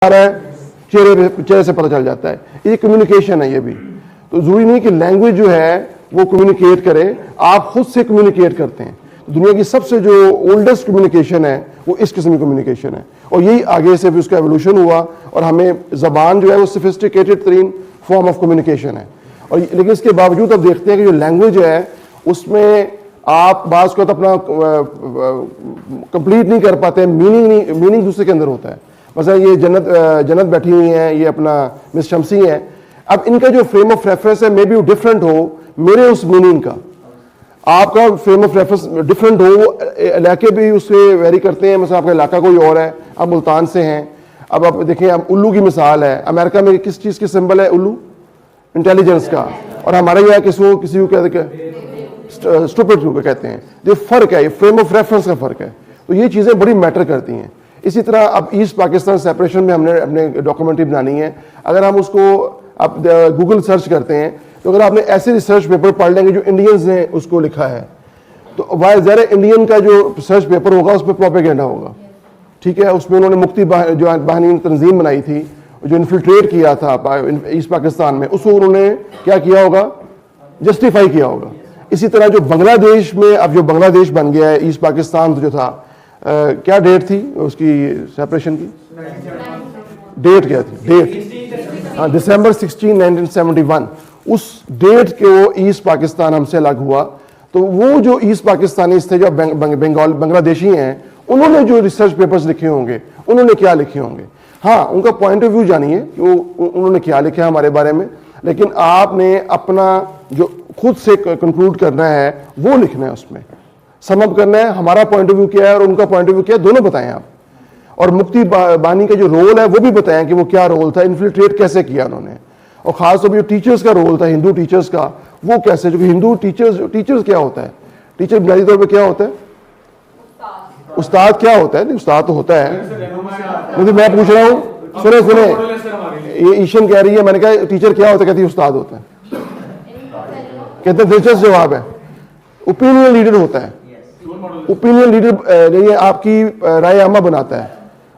रहा है, चेहरे से पता चल जाता है। ये कम्युनिकेशन है। ये भी तो जरूरी नहीं कि लैंग्वेज जो है वो कम्युनिकेट करे, आप खुद से कम्युनिकेट करते हैं। दुनिया की सबसे जो ओल्डेस्ट कम्युनिकेशन है वो इस किस्म की कम्युनिकेशन है, और यही आगे से भी उसका एवोल्यूशन हुआ, और हमें जबान जो है वो सोफिस्टिकेटेड तरीन फॉर्म ऑफ कम्युनिकेशन है। और लेकिन इसके बावजूद अब देखते हैं कि जो लैंग्वेज है उसमें आप बात को तो अपना कंप्लीट नहीं कर पाते, मीनिंग दूसरे के अंदर होता है। मतलब ये जन्नत बैठी हुई हैं, ये अपना मिस शमसी हैं, अब इनका जो फ्रेम ऑफ रेफरेंस है मे बी डिफरेंट हो मेरे उस मीनिंग का, आपका फ्रेम ऑफ रेफरेंस डिफरेंट हो, इलाके भी उससे वेरी करते हैं। मतलब आपका इलाका कोई और है, आप मुल्तान से हैं। अब आप देखें, अब उल्लू की मिसाल है, अमेरिका में किस चीज़ की सिंबल है उल्लू? इंटेलिजेंस का, और हमारे यहाँ किसी को कहते हैं स्टूपिड को कहते हैं। ये फ़र्क है, ये फ्रेम ऑफ रेफरेंस का फ़र्क है। तो ये चीज़ें बड़ी मैटर करती हैं। इसी तरह अब ईस्ट पाकिस्तान सेपरेशन में हमने अपने डॉक्यूमेंट्री बनानी है। अगर हम उसको आप गूगल सर्च करते हैं तो अगर आपने ऐसे रिसर्च पेपर पढ़ लेंगे जो इंडियंस ने उसको लिखा है, तो वाई ज़रा इंडियन का जो रिसर्च पेपर होगा उस पर प्रोपेगेंडा होगा। ठीक है, उसमें उन्होंने मुक्ति जो बाहिनी तंजीम बनाई थी, जो इन्फिल्ट्रेट किया था ईस्ट पाकिस्तान में, उसको उन्होंने क्या किया होगा? जस्टिफाई किया होगा। इसी तरह जो बांग्लादेश में अब जो बांग्लादेश बन गया है, ईस्ट पाकिस्तान जो था, क्या डेट थी उसकी सेपरेशन की? डेट क्या थी? डेट, हाँ, दिसंबर 16, 1971। उस डेट के वो ईस्ट पाकिस्तान हमसे अलग हुआ। तो वो जो ईस्ट पाकिस्तानी थे, जो बांग्लादेशी हैं, उन्होंने जो रिसर्च पेपर्स लिखे होंगे, उन्होंने क्या लिखे होंगे? हाँ, उनका पॉइंट ऑफ व्यू जानिए कि उन्होंने क्या लिखा है हमारे बारे में, लेकिन आपने अपना जो खुद से कंक्लूड करना है वो लिखना है, उसमें समअप करना है। हमारा पॉइंट ऑफ व्यू क्या है और उनका पॉइंट ऑफ व्यू क्या है, दोनों बताएं आप। और मुक्ति बानी का जो रोल है वो भी बताएं कि वो क्या रोल था, इन्फिल्ट्रेट कैसे किया उन्होंने, और खासतौर पर जो टीचर्स का रोल था, हिंदू टीचर्स का, वो कैसे, जो हिंदू टीचर्स क्या होता है? टीचर बुनियादी तौर पर क्या होता है? उस्ताद क्या होता है? नहीं, उस्ताद तो होता है, लेकिन मैं पूछ रहा हूँ, सुने, ये ईशन कह रही है, मैंने कहा टीचर क्या होता है? कहती है उस्ताद होता है। कहते दिलचस्प जवाब है, ओपिनियन लीडर होता है। ओपिनियन लीडर ये आपकी राय आमा बनाता है,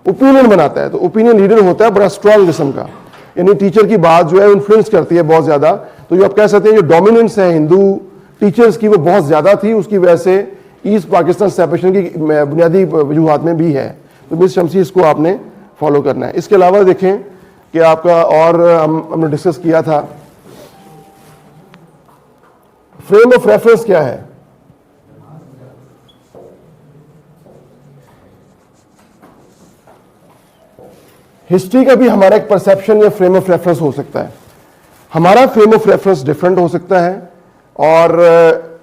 ओपिनियन बनाता है, तो ओपिनियन लीडर होता है बड़ा स्ट्रॉन्ग किस्म का, यानी टीचर की बात जो है इन्फ्लुएंस करती है बहुत ज्यादा। तो जो आप कह सकते हैं जो डोमिनेंस है हिंदू टीचर्स की वो बहुत ज्यादा थी, उसकी वजह से ईस्ट पाकिस्तान सेपरेशन की बुनियादी वजूहात में भी है। तो मिस शमसी इसको आपने फॉलो करना है। इसके अलावा देखें कि आपका और हमने डिस्कस किया था फ्रेम ऑफ रेफरेंस क्या है। हिस्ट्री का भी हमारा एक परसेप्शन या फ्रेम ऑफ रेफरेंस हो सकता है। हमारा फ्रेम ऑफ रेफरेंस डिफरेंट हो सकता है, और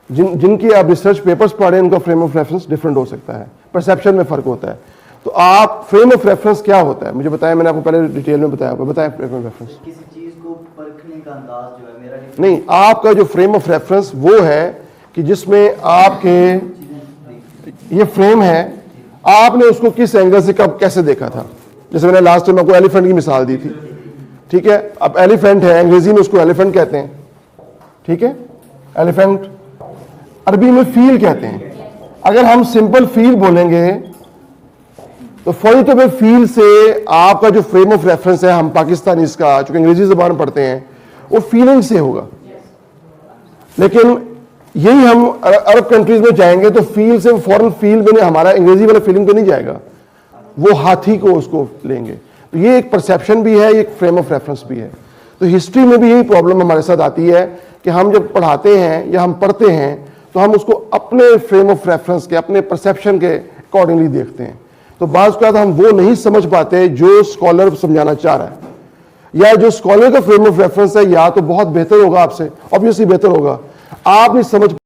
जिनकी आप रिसर्च पेपर्स पढ़ें उनका फ्रेम ऑफ रेफरेंस डिफरेंट हो सकता है, परसेप्शन में फर्क होता है। तो आप फ्रेम ऑफ रेफरेंस क्या होता है मुझे बताएं, मैंने आपको पहले डिटेल में बताया, बताएं फ्रेम ऑफ रेफरेंस। किसी चीज को परखने का अंदाज जो है मेरा नहीं, आपका जो फ्रेम ऑफ रेफरेंस वो है कि जिसमें आपके ये फ्रेम है, आपने उसको किस एंगल से कब कैसे देखा था। जैसे मैंने लास्ट टाइम आपको एलिफेंट की मिसाल दी थी, ठीक है। अब एलिफेंट है, अंग्रेजी में उसको एलिफेंट कहते हैं, ठीक है, एलिफेंट। अरबी में फील कहते हैं। अगर हम सिंपल फील बोलेंगे तो फौरी तौर पर फील से आपका जो फ्रेम ऑफ रेफरेंस है, हम पाकिस्तानी इसका चूंकि अंग्रेजी जबान पढ़ते हैं, वो फीलिंग से होगा। लेकिन यही हम अरब कंट्रीज में जाएंगे तो फील से फौरन फील में हमारा अंग्रेजी वाला फीलिंग पे नहीं जाएगा, वो हाथी को उसको लेंगे। तो ये एक परसेप्शन भी है, एक फ्रेम ऑफ रेफरेंस भी है। तो हिस्ट्री में भी यही प्रॉब्लम हमारे साथ आती है कि हम जब पढ़ाते हैं या हम पढ़ते हैं तो हम उसको अपने फ्रेम ऑफ रेफरेंस के, अपने परसेप्शन के अकॉर्डिंगली देखते हैं। तो बाज़ का हम वो नहीं समझ पाते जो स्कॉलर समझाना चाह रहा है, या जो स्कॉलर का फ्रेम ऑफ रेफरेंस है या तो बहुत बेहतर होगा आपसे, ऑब्वियसली बेहतर होगा, आप नहीं समझ